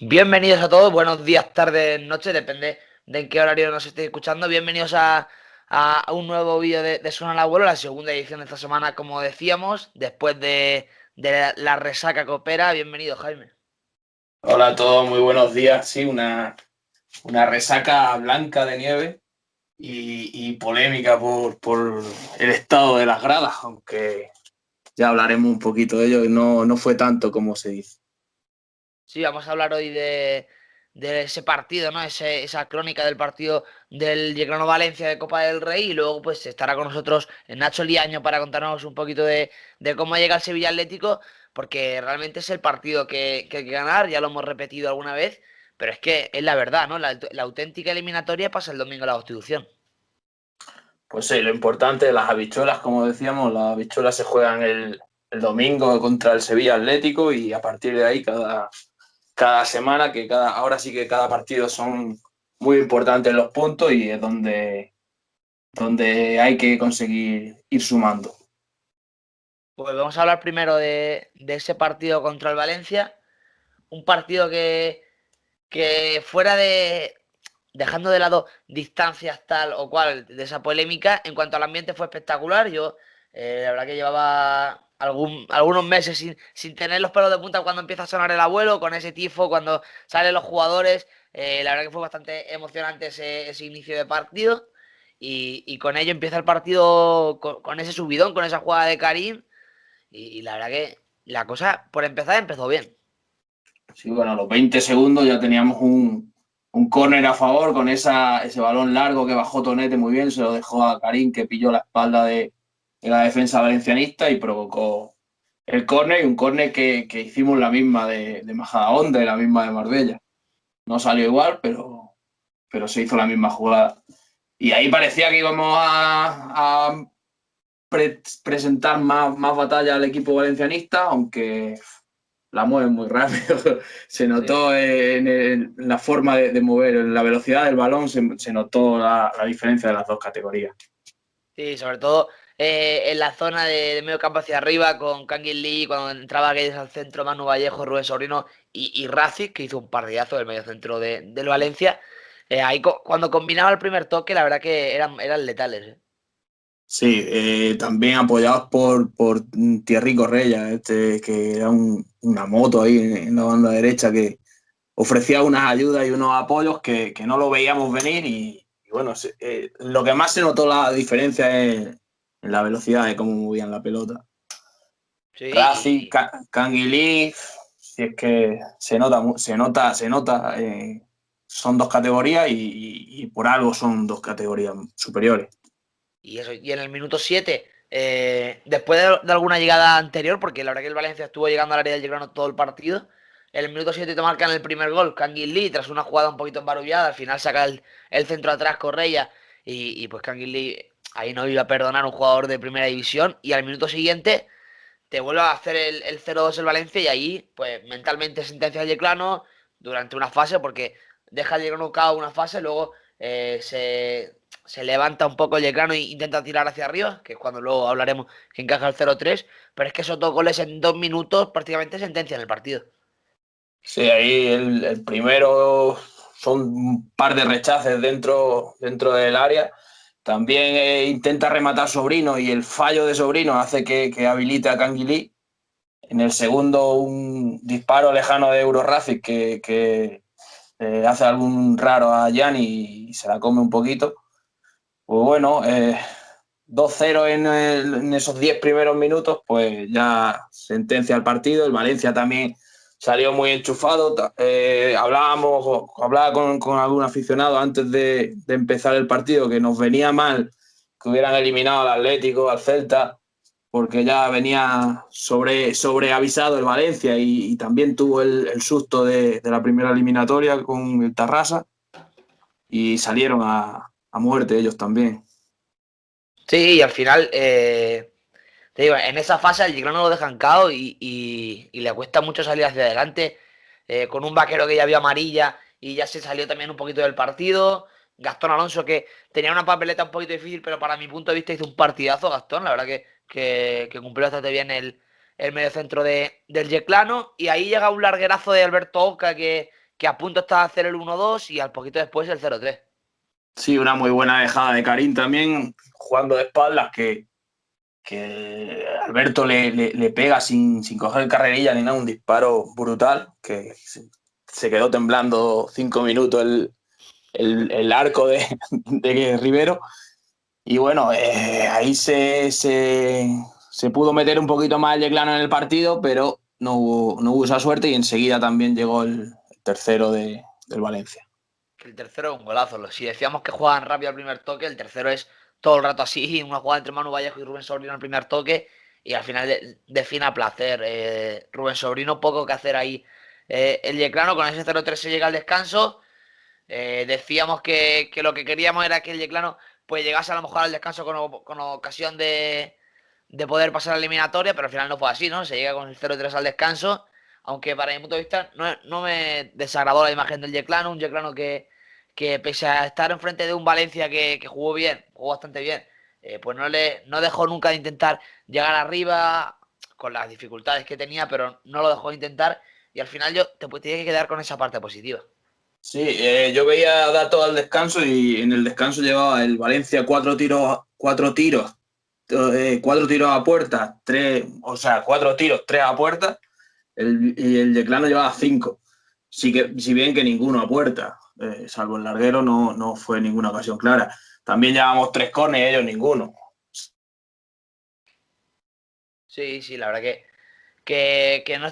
Bienvenidos a todos, buenos días, tardes, noches, depende de en qué horario nos estéis escuchando. Bienvenidos a un nuevo vídeo de Suena el Abuelo, la segunda edición de esta semana, como decíamos, después de la resaca copera. Bienvenido, Jaime. Hola a todos, muy buenos días. Sí, una resaca blanca de nieve y polémica por el estado de las gradas, aunque ya hablaremos un poquito de ello y no fue tanto como se dice. Sí, vamos a hablar hoy de ese partido, ¿no? Esa crónica del partido del Yeclano Valencia de Copa del Rey y luego pues estará con nosotros Nacho Liaño para contarnos un poquito de cómo llega el Sevilla Atlético, porque realmente es el partido que hay que ganar, ya lo hemos repetido alguna vez, pero es que es la verdad, ¿no? La auténtica eliminatoria pasa el domingo a la Constitución. Pues sí, lo importante, las habichuelas, como decíamos, las habichuelas se juegan el domingo contra el Sevilla Atlético y a partir de ahí cada semana, ahora sí que cada partido son muy importantes los puntos y es donde hay que conseguir ir sumando. Pues vamos a hablar primero de ese partido contra el Valencia, un partido que fuera dejando de lado distancias tal o cual de esa polémica, en cuanto al ambiente fue espectacular. Yo, la verdad que llevaba algunos meses sin tener los pelos de punta cuando empieza a sonar el abuelo, con ese tifo, cuando salen los jugadores. La verdad que fue bastante emocionante ese inicio de partido. Y con ello empieza el partido con ese subidón, con esa jugada de Karim. Y la verdad que la cosa, por empezar, empezó bien. Sí, bueno, a los 20 segundos ya teníamos un córner a favor con ese balón largo que bajó Tonete muy bien, se lo dejó a Karim que pilló la espalda de la defensa valencianista y provocó el córner y un córner que hicimos la misma de Majadahonda y la misma de Marbella. No salió igual, pero se hizo la misma jugada. Y ahí parecía que íbamos a presentar más batalla al equipo valencianista, aunque la mueve muy rápido. Se Sí. notó en la forma de mover, en la velocidad del balón, se notó la diferencia de las dos categorías. Sí, sobre todo en la zona de medio campo hacia arriba con Kangin Lee, cuando entraba Guedes al centro, Manu Vallejo, Rubén Sobrino y Racic, que hizo un partidazo del medio centro del Valencia. Ahí cuando combinaba el primer toque, la verdad que eran letales. Sí, también apoyados por Thierry Correia, que era una moto ahí en la banda derecha que ofrecía unas ayudas y unos apoyos que no lo veíamos venir y bueno, lo que más se notó la diferencia es en la velocidad de cómo movían la pelota. Sí, Razi, Canguilí, si es que se nota, son dos categorías y por algo son dos categorías superiores. y eso. Y en el minuto 7, después de alguna llegada anterior, porque la verdad que el Valencia estuvo llegando al área del Girona todo el partido, en el minuto 7 te marcan el primer gol, Kangin Lee, tras una jugada un poquito embarullada, al final saca el centro atrás Correia, y pues Kangin Lee ahí no iba a perdonar a un jugador de primera división, y al minuto siguiente te vuelve a hacer el 0-2 el Valencia, y ahí pues mentalmente sentencia al Yeclano durante una fase, porque deja al Yeclano cao una fase, luego se levanta un poco el Yeclano e intenta tirar hacia arriba, que es cuando luego hablaremos que encaja el 0-3, pero es que esos dos goles en 2 minutos prácticamente sentencian el partido. Sí, ahí el primero son un par de rechaces dentro del área. También intenta rematar Sobrino y el fallo de Sobrino hace que habilite a Canguilí. En el segundo, un disparo lejano de Euroracing que hace algún raro a Gianni y se la come un poquito. Pues bueno, 2-0 en esos 10 primeros minutos, pues ya sentencia el partido. El Valencia también salió muy enchufado. Hablaba con algún aficionado antes de empezar el partido que nos venía mal que hubieran eliminado al Atlético, al Celta, porque ya venía sobreavisado el Valencia y también tuvo el susto de la primera eliminatoria con el Tarrasa y salieron a muerte ellos también. Sí, y al final, te digo, en esa fase el Girona lo dejan cao y le cuesta mucho salir hacia adelante. Con un vaquero que ya vio amarilla y ya se salió también un poquito del partido. Gastón Alonso que tenía una papeleta un poquito difícil, pero para mi punto de vista hizo un partidazo Gastón. La verdad que cumplió bastante bien el medio centro del Yeclano. Y ahí llega un larguerazo de Alberto Oca que a punto está de hacer el 1-2 y al poquito después el 0-3. Sí, una muy buena dejada de Karim también, jugando de espaldas, que Alberto le pega sin coger carrerilla ni nada, un disparo brutal, que se quedó temblando 5 minutos el arco de Rivero. Y bueno, ahí se pudo meter un poquito más el Yeclano en el partido, pero no hubo esa suerte y enseguida también llegó el tercero del Valencia. El tercero es un golazo. Si decíamos que juegan rápido al primer toque, el tercero es todo el rato así, una jugada entre Manu Vallejo y Rubén Sobrino al primer toque, y al final define a placer. Rubén Sobrino, poco que hacer ahí. El Yeclano con ese 0-3 se llega al descanso. Decíamos que lo que queríamos era que el Yeclano pues llegase a lo mejor al descanso con ocasión de poder pasar a la eliminatoria, pero al final no fue así, ¿no? Se llega con el 0-3 al descanso, aunque para mi punto de vista no me desagradó la imagen del Yeclano, un Yeclano que pese a estar enfrente de un Valencia que jugó bien, jugó bastante bien, pues no dejó nunca de intentar llegar arriba con las dificultades que tenía, pero no lo dejó de intentar y al final te tienes que quedar con esa parte positiva. Sí, yo veía datos al descanso y en el descanso llevaba el Valencia cuatro tiros a puerta, tres, o sea, 4 tiros, 3 a puerta, y el Yeclano llevaba 5. Si bien que ninguno a puerta, salvo el larguero, no fue ninguna ocasión clara. También llevábamos 3 córneres y ellos ninguno. Sí, sí, la verdad que no,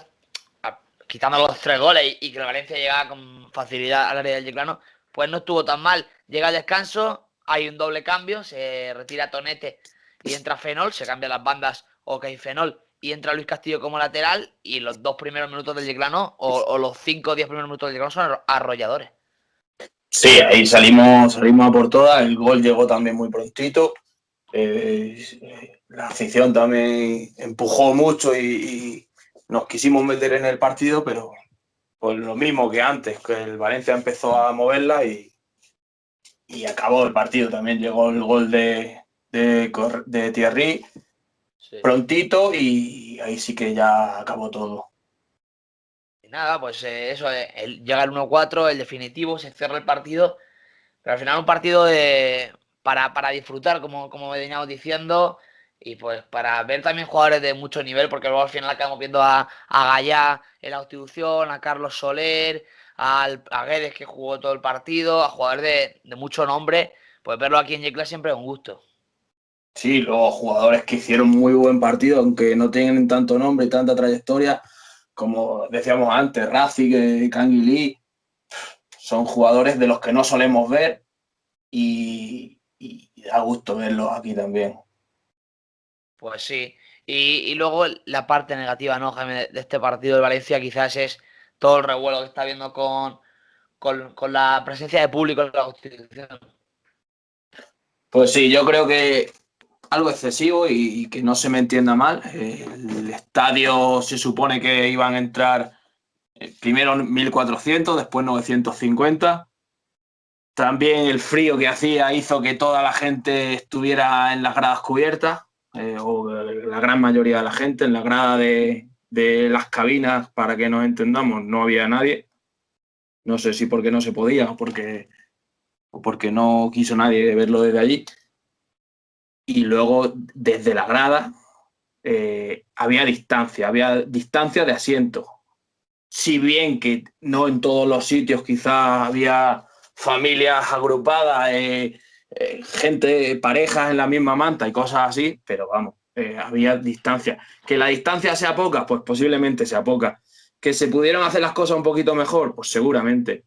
quitando los 3 goles y que el Valencia llegaba con facilidad al área del Yeclano, pues no estuvo tan mal. Llega el descanso, hay un doble cambio, se retira Tonete y entra Fenol, se cambian las bandas, OK Fenol, y entra Luis Castillo como lateral, y los 2 primeros minutos del Yeclano, o los 5 o 10 primeros minutos del Yeclano son arrolladores. Sí, ahí salimos a por todas. El gol llegó también muy prontito. La afición también empujó mucho y nos quisimos meter en el partido, pero pues lo mismo que antes, que el Valencia empezó a moverla y acabó el partido. También llegó el gol de Thierry Sí. prontito y ahí sí que ya acabó todo. Y nada, pues eso, llega el 1-4, el definitivo, se cierra el partido. Pero al final un partido para disfrutar, como veníamos diciendo, y pues para ver también jugadores de mucho nivel, porque luego al final acabamos viendo a Gallá en la institución, a Carlos Soler, a Guedes que jugó todo el partido, a jugadores de mucho nombre, pues verlo aquí en Yecla siempre es un gusto. Sí, los jugadores que hicieron muy buen partido, aunque no tienen tanto nombre y tanta trayectoria, como decíamos antes, Racing, Canguilí, son jugadores de los que no solemos ver y da gusto verlos aquí también. Pues sí. Y luego la parte negativa, ¿no, Jaime, de este partido de Valencia quizás es todo el revuelo que está habiendo con la presencia de público en la Constitución. Pues sí, yo creo que algo excesivo y que no se me entienda mal. El estadio se supone que iban a entrar primero 1.400, después 950. También el frío que hacía hizo que toda la gente estuviera en las gradas cubiertas, o la gran mayoría de la gente, en la grada de las cabinas, para que nos entendamos, no había nadie. No sé si porque no se podía o porque no quiso nadie verlo desde allí. Y luego, desde la grada, había distancia de asientos. Si bien que no en todos los sitios quizás había familias agrupadas, gente, parejas en la misma manta y cosas así, pero vamos, había distancia. Que la distancia sea poca, pues posiblemente sea poca. Que se pudieron hacer las cosas un poquito mejor, pues seguramente.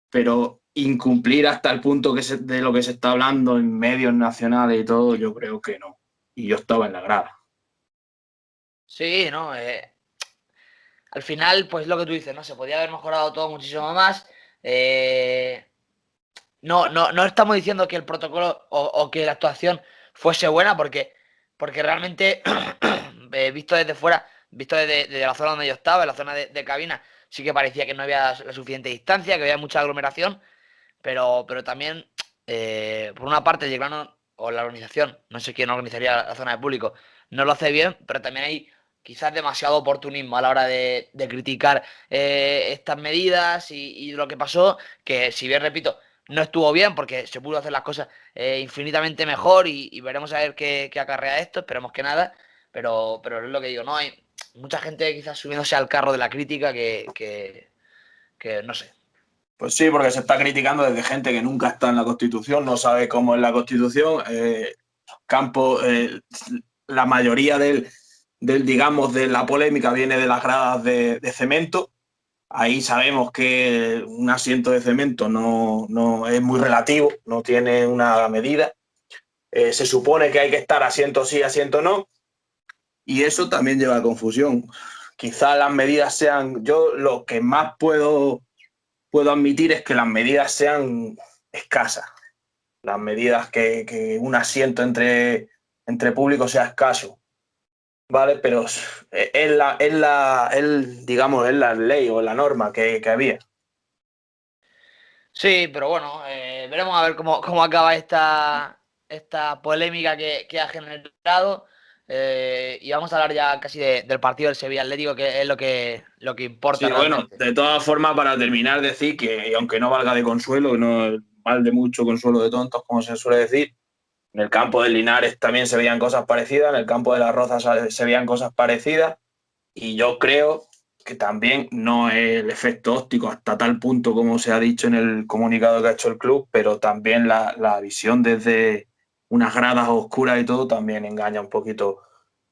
Pero incumplir hasta el punto de lo que se está hablando en medios nacionales y todo, yo creo que no. Y yo estaba en la grada. Sí, ¿no? Al final, pues lo que tú dices, ¿no? Se podía haber mejorado todo muchísimo más. Eh, no estamos diciendo que el protocolo o que la actuación fuese buena, porque realmente, visto desde fuera, visto desde la zona donde yo estaba, en la zona de cabina, sí que parecía que no había la suficiente distancia, que había mucha aglomeración, pero también, por una parte, el Yeclano o la organización, no sé quién organizaría la zona de público, no lo hace bien, pero también hay quizás demasiado oportunismo a la hora de criticar estas medidas y lo que pasó, que si bien repito, no estuvo bien porque se pudo hacer las cosas infinitamente mejor y veremos a ver qué acarrea esto, esperemos que nada, pero es lo que digo, no hay mucha gente quizás subiéndose al carro de la crítica que no sé. Pues sí, porque se está criticando desde gente que nunca está en la Constitución, no sabe cómo es la Constitución. Campo, la mayoría digamos, de la polémica viene de las gradas de cemento. Ahí sabemos que un asiento de cemento no es muy relativo, no tiene una medida. Se supone que hay que estar asiento sí, asiento no, y eso también lleva a confusión. Quizás las medidas sean, yo lo que más puedo admitir es que las medidas sean escasas, las medidas que un asiento entre público sea escaso, ¿vale? Pero digamos, es la ley o la norma que había. Sí, pero bueno, veremos a ver cómo acaba esta polémica que ha generado. Y vamos a hablar ya casi del partido del Sevilla Atlético, que es lo que importa Sí, bueno, realmente. de todas formas, para terminar, decir que, aunque no valga de consuelo, no es mal de mucho consuelo de tontos, como se suele decir, en el campo del Linares también se veían cosas parecidas, en el campo de Las Rozas se veían cosas parecidas, y yo creo que también no es el efecto óptico hasta tal punto como se ha dicho en el comunicado que ha hecho el club, pero también la visión desde unas gradas oscuras y todo también engaña un poquito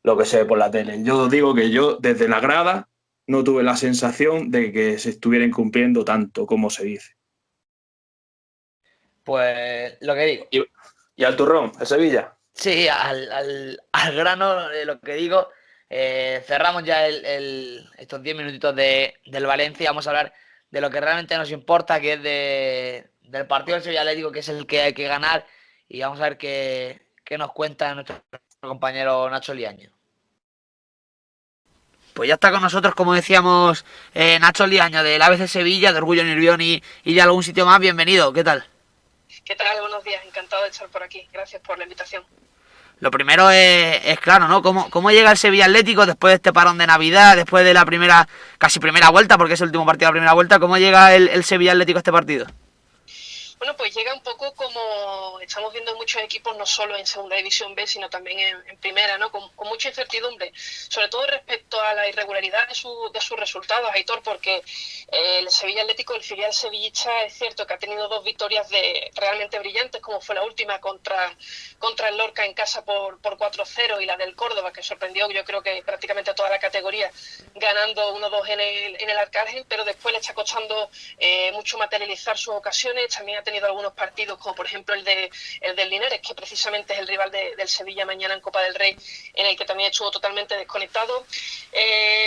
lo que se ve por la tele. Yo digo que yo desde la grada no tuve la sensación de que se estuviera incumpliendo tanto como se dice. Pues lo que digo. Y al turrón, el Sevilla. Sí, al grano, lo que digo. Cerramos ya estos 10 minutitos del Valencia. Vamos a hablar de lo que realmente nos importa, que es del partido del Sevilla Atlético, que es el que hay que ganar. Y vamos a ver qué nos cuenta nuestro compañero Nacho Liaño. Pues ya está con nosotros, como decíamos, Nacho Liaño del ABC Sevilla, de Orgullo Nervión y de algún sitio más. Bienvenido, ¿qué tal? ¿Qué tal? Buenos días, encantado de estar por aquí. Gracias por la invitación. Lo primero es claro, ¿no? ¿Cómo llega el Sevilla Atlético después de este parón de Navidad, después de la casi primera vuelta, porque es el último partido de la primera vuelta? ¿Cómo llega el Sevilla Atlético a este partido? Bueno, pues llega un poco como estamos viendo muchos equipos, no solo en Segunda División B, sino también en Primera, ¿no? Con mucha incertidumbre, sobre todo respecto a la irregularidad de sus resultados, Aitor, porque el Sevilla Atlético, el filial sevillista, es cierto que ha tenido 2 victorias realmente brillantes, como fue la última contra el Lorca en casa por 4-0 y la del Córdoba, que sorprendió yo creo que prácticamente a toda la categoría, ganando 1-2 en el Arcángel, pero después le está costando mucho materializar sus ocasiones. También ha tenido algunos partidos, como por ejemplo el del Linares, que precisamente es el rival del Sevilla mañana en Copa del Rey, en el que también estuvo totalmente desconectado.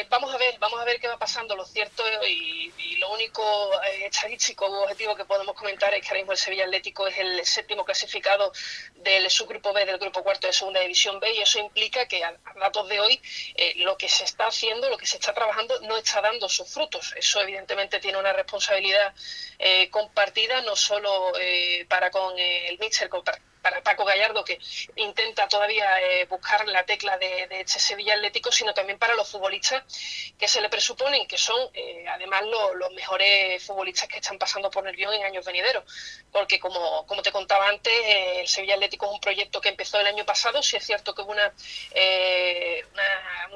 Vamos a ver qué va pasando. Lo cierto y lo único estadístico u objetivo que podemos comentar es que ahora mismo el Sevilla Atlético es el 7º clasificado del subgrupo B del grupo cuarto de Segunda División B, y eso implica que a datos de hoy lo que se está haciendo, lo que se está trabajando no está dando sus frutos. Eso evidentemente tiene una responsabilidad compartida, no solo para con el míster, para Paco Gallardo, que intenta todavía buscar la tecla de este Sevilla Atlético, sino también para los futbolistas que se le presuponen que son además los mejores futbolistas que están pasando por Nervión en años venideros, porque como te contaba antes, el Sevilla Atlético es un proyecto que empezó el año pasado. Sí es cierto que hubo un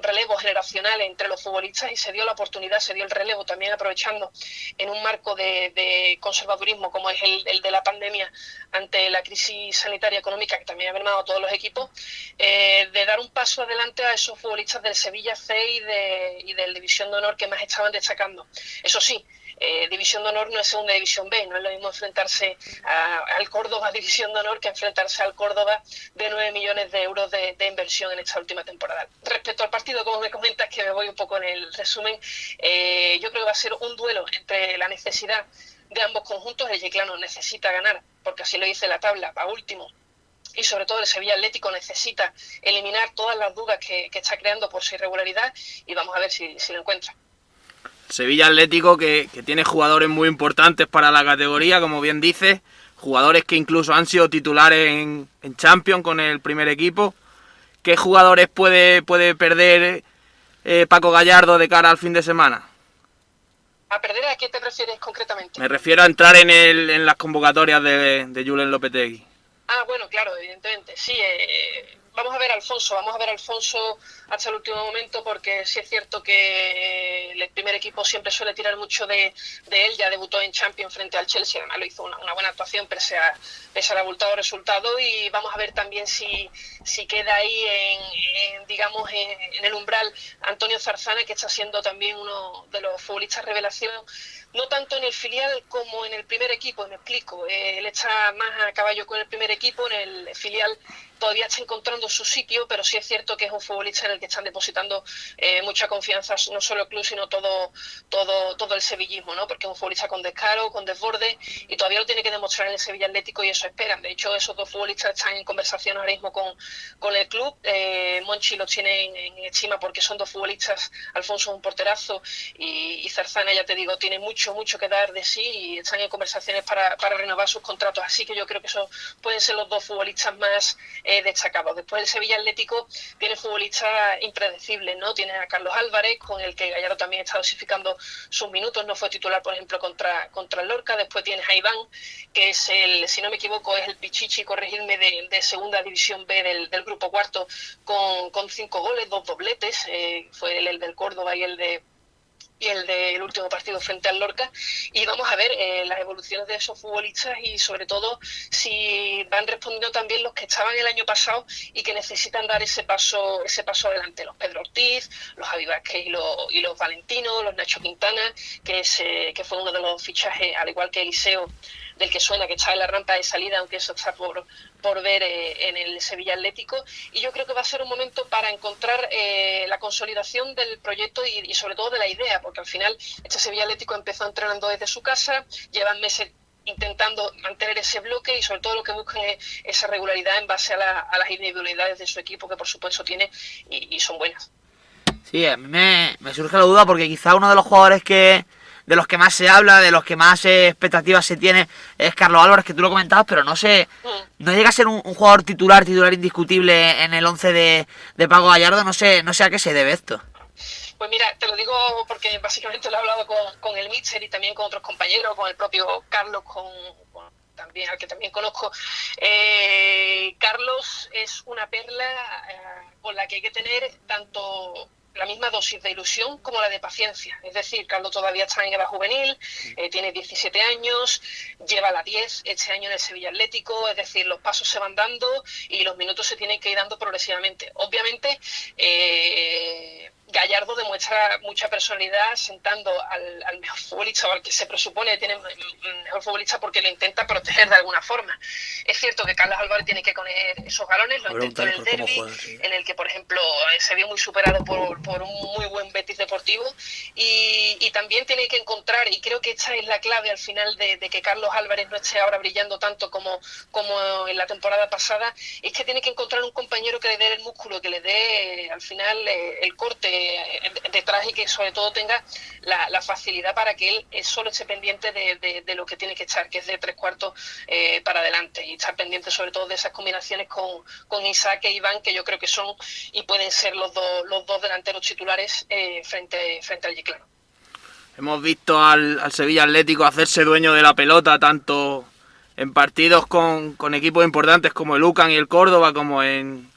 relevo generacional entre los futbolistas y se dio la oportunidad, se dio el relevo también aprovechando en un marco de conservadurismo como es el de la pandemia ante la crisis sanitaria económica que también ha mermado a todos los equipos, de dar un paso adelante a esos futbolistas del Sevilla C y del División de Honor que más estaban destacando. Eso sí, División de Honor no es Segunda División B, no es lo mismo enfrentarse al Córdoba División de Honor que enfrentarse al Córdoba de 9 millones de euros de inversión en esta última temporada. Respecto al partido, como me comentas, que me voy un poco en el resumen, yo creo que va a ser un duelo entre la necesidad de ambos conjuntos. El Yeclano necesita ganar, porque así lo dice la tabla, va último, y sobre todo el Sevilla Atlético necesita eliminar todas las dudas que está creando por su irregularidad, y vamos a ver si lo encuentra. Sevilla Atlético que tiene jugadores muy importantes para la categoría, como bien dices, jugadores que incluso han sido titulares en Champions con el primer equipo. ¿Qué jugadores puede perder Paco Gallardo de cara al fin de semana? ¿A perder a qué te refieres concretamente? Me refiero a entrar en las convocatorias de Julen Lopetegui. Ah, bueno, claro, evidentemente. Sí, vamos a ver a Alfonso hasta el último momento, porque sí es cierto que el primer equipo siempre suele tirar mucho de él. Ya debutó en Champions frente al Chelsea, además lo hizo una buena actuación pese al abultado resultado, y vamos a ver también si queda ahí digamos, en el umbral Antonio Zarzana, que está siendo también uno de los futbolistas revelación, no tanto en el filial como en el primer equipo. Me explico, él está más a caballo con el primer equipo, en el filial todavía está encontrando su sitio, pero sí es cierto que es un futbolista en el que están depositando mucha confianza, no solo el club, sino todo el sevillismo, ¿no? Porque es un futbolista con descaro, con desborde, y todavía lo tiene que demostrar en el Sevilla Atlético, y eso esperan. De hecho, esos dos futbolistas están en conversación ahora mismo con el club. Monchi los tiene en estima porque son dos futbolistas. Alfonso es un porterazo, y Zarzana, ya te digo, tiene mucho que dar de sí, y están en conversaciones para renovar sus contratos. Así que yo creo que esos pueden ser los dos futbolistas más destacados. Después el Sevilla Atlético tiene futbolistas impredecibles, ¿no? Tiene a Carlos Álvarez, con el que Gallardo también está dosificando sus minutos. No fue titular, por ejemplo, contra el Lorca. Después tienes a Iván, que es si no me equivoco, es el Pichichi, corregirme, de segunda división B del grupo cuarto, con 5 goles, 2 dobletes. Fue el del Córdoba y el del último partido frente al Lorca, y vamos a ver las evoluciones de esos futbolistas, y sobre todo si van respondiendo también los que estaban el año pasado y que necesitan dar ese paso adelante: los Pedro Ortiz, los Javi Vázquez y los Valentinos, los Nacho Quintana, que fue uno de los fichajes, al igual que Eliseo, del que suena que está en la rampa de salida, aunque eso está por ver en el Sevilla Atlético. Y yo creo que va a ser un momento para encontrar la consolidación del proyecto y sobre todo de la idea, porque al final este Sevilla Atlético empezó entrenando desde su casa, llevan meses intentando mantener ese bloque, y sobre todo lo que buscan es esa regularidad en base a las individualidades de su equipo, que por supuesto tiene y son buenas. Sí, a mí me surge la duda porque quizá uno de los jugadores de los que más se habla, de los que más expectativas se tiene, es Carlos Álvarez, que tú lo comentabas, pero no llega a ser un jugador titular indiscutible en el 11 de Paco Gallardo. No sé a qué se debe esto. Pues mira, te lo digo porque básicamente lo he hablado con el míster y también con otros compañeros, con el propio Carlos, también, al que también conozco. Carlos es una perla con la que hay que tener tanto la misma dosis de ilusión como la de paciencia. Es decir, Carlos todavía está en edad juvenil, tiene 17 años, lleva la 10 este año en el Sevilla Atlético. Es decir, los pasos se van dando y los minutos se tienen que ir dando progresivamente. Obviamente, Gallardo demuestra mucha personalidad sentando al mejor futbolista, o al que se presupone que tiene mejor futbolista, porque lo intenta proteger de alguna forma. Es cierto que Carlos Álvarez tiene que poner esos galones, lo intentó en el derbi, en el que, por ejemplo, se vio muy superado por un muy buen Betis Deportivo, y también tiene que encontrar, y creo que esta es la clave al final de que Carlos Álvarez no esté ahora brillando tanto como en la temporada pasada, es que tiene que encontrar un compañero que le dé el músculo, que le dé al final el corte detrás, y que sobre todo tenga la facilidad para que él solo esté pendiente de lo que tiene que estar, que es de 3/4 para adelante, y estar pendiente sobre todo de esas combinaciones con Isaac e Iván, que yo creo que son y pueden ser los dos delanteros titulares frente al Yeclano. Hemos visto al Sevilla Atlético hacerse dueño de la pelota, tanto en partidos con equipos importantes como el UCAN y el Córdoba, como en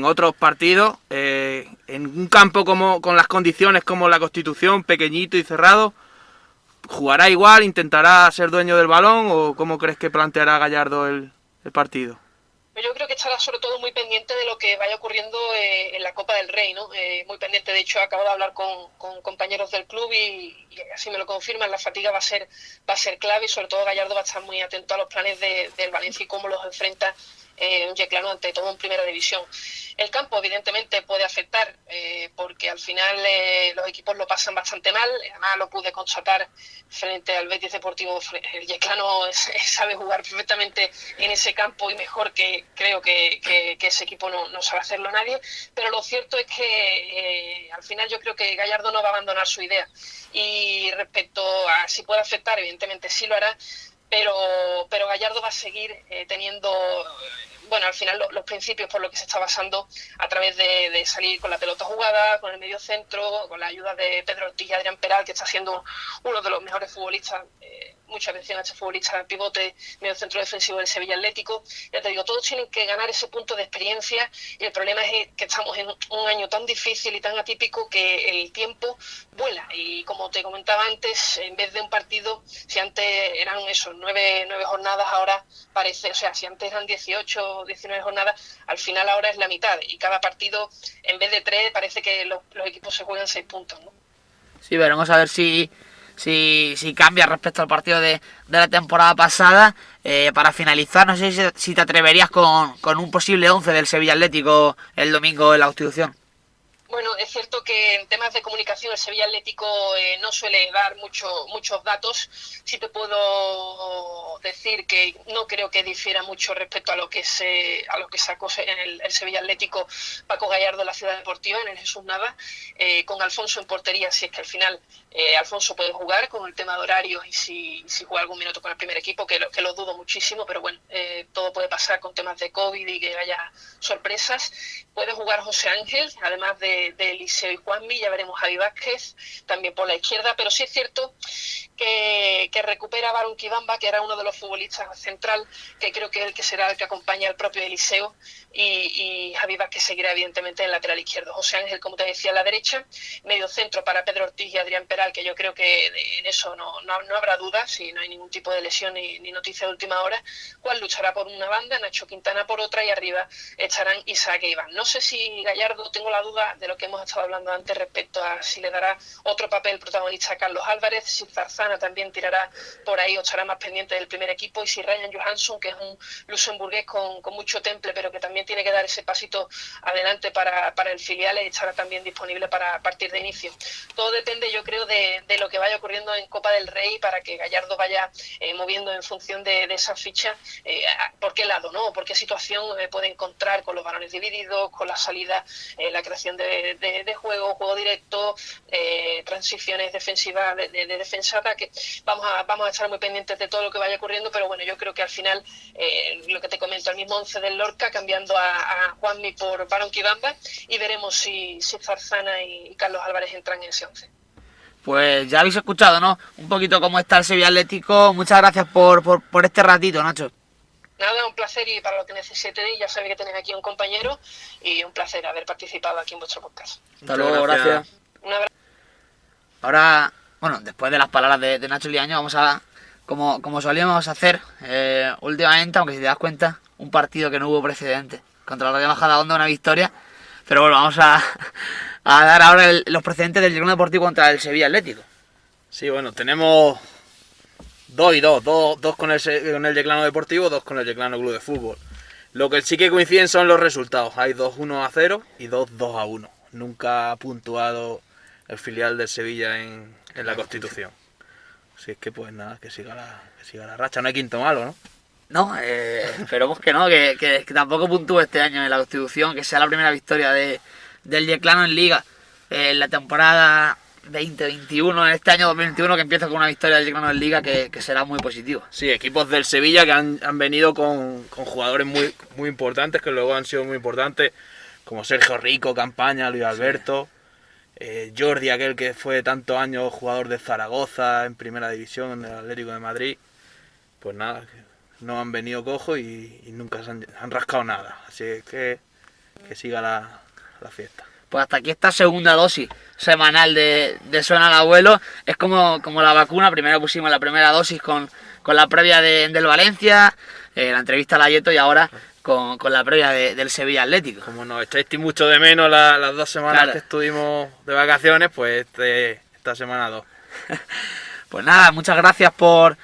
otros partidos, en un campo con las condiciones como la Constitución, pequeñito y cerrado. ¿Jugará igual? ¿Intentará ser dueño del balón? ¿O cómo crees que planteará Gallardo el partido? Yo creo que estará sobre todo muy pendiente de lo que vaya ocurriendo en la Copa del Rey, ¿no? Muy pendiente. De hecho, acabo de hablar con compañeros del club y así me lo confirman. La fatiga va a ser clave, y sobre todo Gallardo va a estar muy atento a los planes del Valencia y cómo los enfrenta un Yeclano, ante todo en primera división. El campo evidentemente puede afectar, porque al final los equipos lo pasan bastante mal. Además lo pude constatar frente al Betis Deportivo. El Yeclano sabe jugar perfectamente en ese campo, y mejor que creo que ese equipo no sabe hacerlo nadie. Pero lo cierto es que al final yo creo que Gallardo no va a abandonar su idea, y respecto a si puede afectar, evidentemente sí lo hará, pero Gallardo va a seguir teniendo bueno, al final los principios por los que se está basando a través de salir con la pelota jugada, con el medio centro, con la ayuda de Pedro Ortiz y Adrián Peral, que está siendo uno de los mejores futbolistas. Mucha atención a este futbolista pivote, medio centro defensivo del Sevilla Atlético. Ya te digo, todos tienen que ganar ese punto de experiencia, y el problema es que estamos en un año tan difícil y tan atípico que el tiempo vuela, y como te comentaba antes, en vez de un partido, si antes eran esos 9 jornadas, ahora parece, o sea, si antes eran 18 o 19 jornadas, al final ahora es la mitad, y cada partido, en vez de 3, parece que los equipos se juegan 6 puntos, ¿no? Sí, veremos a ver si cambia respecto al partido de la temporada pasada. Para finalizar, no sé si te atreverías con un posible 11 del Sevilla Atlético el domingo en la Constitución. Bueno, es cierto que en temas de comunicación el Sevilla Atlético no suele dar muchos datos. Sí te puedo decir que no creo que difiera mucho respecto a lo que sacó en el Sevilla Atlético Paco Gallardo en la Ciudad Deportiva, en el Jesús Nava, con Alfonso en portería, si es que al final Alfonso puede jugar con el tema de horarios, y si juega algún minuto con el primer equipo, que lo dudo muchísimo, pero bueno, todo puede pasar con temas de COVID y que haya sorpresas. Puede jugar José Ángel, además de Eliseo y Juanmi, ya veremos a Javi Vázquez también por la izquierda, pero sí es cierto que recupera a Barón Kibamba, que era uno de los futbolistas central, que creo que es el que será el que acompaña al propio Eliseo, y Javi Vázquez seguirá evidentemente en el lateral izquierdo. José Ángel, como te decía, a la derecha, medio centro para Pedro Ortiz y Adrián Peral, que yo creo que en eso no habrá dudas, si no hay ningún tipo de lesión ni noticia de última hora. Juan luchará por una banda, Nacho Quintana por otra, y arriba estarán Isaac e Iván. No sé si Gallardo, tengo la duda de lo que hemos estado hablando antes respecto a si le dará otro papel protagonista a Carlos Álvarez, si Zarzana también tirará por ahí o estará más pendiente del primer equipo, y si Ryan Johansson, que es un luxemburgués con mucho temple, pero que también tiene que dar ese pasito adelante para el filial, estará también disponible para partir de inicio. Todo depende, yo creo, de lo que vaya ocurriendo en Copa del Rey, para que Gallardo vaya moviendo en función de esa ficha, por qué lado, ¿no? Por qué situación puede encontrar con los balones divididos, con la salida, la creación de juego directo, transiciones defensivas de defensa-ataque. Vamos a estar muy pendientes de todo lo que vaya ocurriendo, pero bueno, yo creo que al final, lo que te comento, el mismo 11 del Lorca, cambiando a Juanmi por Barón Kibamba, y veremos si Zarzana y Carlos Álvarez entran en ese 11. Pues ya habéis escuchado, ¿no? Un poquito cómo está el Sevilla Atlético. Muchas gracias por este ratito, Nacho. Nada, un placer, y para lo que necesitéis, ya sabéis que tenéis aquí un compañero, y un placer haber participado aquí en vuestro podcast. Hasta luego, gracias. Un abrazo. Ahora, bueno, después de las palabras de Nacho Liaño, vamos a, como solíamos hacer últimamente, aunque si te das cuenta, un partido que no hubo precedente. Contra la Real Majadahonda, una victoria. Pero bueno, vamos a dar ahora los precedentes del Girona Deportivo contra el Sevilla Atlético. Sí, bueno, tenemos 2 y 2 con el Yeclano Deportivo, 2 con el Yeclano Club de Fútbol. Lo que sí que coinciden son los resultados. Hay 2-1-0 y 2-2-1. Nunca ha puntuado el filial del Sevilla en la Constitución. Así es que pues nada, que siga la racha. No hay quinto malo, ¿no? No, esperemos que no, que tampoco puntúe este año en la Constitución, que sea la primera victoria del Yeclano en Liga en la temporada 2021, en este año 2021, que empieza con una victoria del Yeclano en Liga, que será muy positivo. Sí, equipos del Sevilla que han venido con jugadores muy, muy importantes, que luego han sido muy importantes, como Sergio Rico, Campaña, Luis Alberto, Jordi, aquel que fue tantos años jugador de Zaragoza en primera división, en el Atlético de Madrid. Pues nada, no han venido cojos y nunca se han rascado nada. Así que siga la fiesta. Pues hasta aquí esta segunda dosis semanal de Suena el Abuelo. Es como la vacuna. Primero pusimos la primera dosis con la previa del Valencia, la entrevista a Layeto, y ahora con la previa del Sevilla Atlético. Como nos echáis mucho de menos las 2 semanas, claro, que estuvimos de vacaciones, pues esta semana 2. Pues nada, muchas gracias por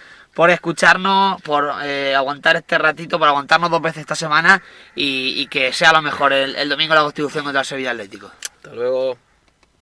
escucharnos, por aguantar este ratito, por aguantarnos 2 veces esta semana, y que sea lo mejor el domingo la Constitución contra el Sevilla Atlético. Hasta luego.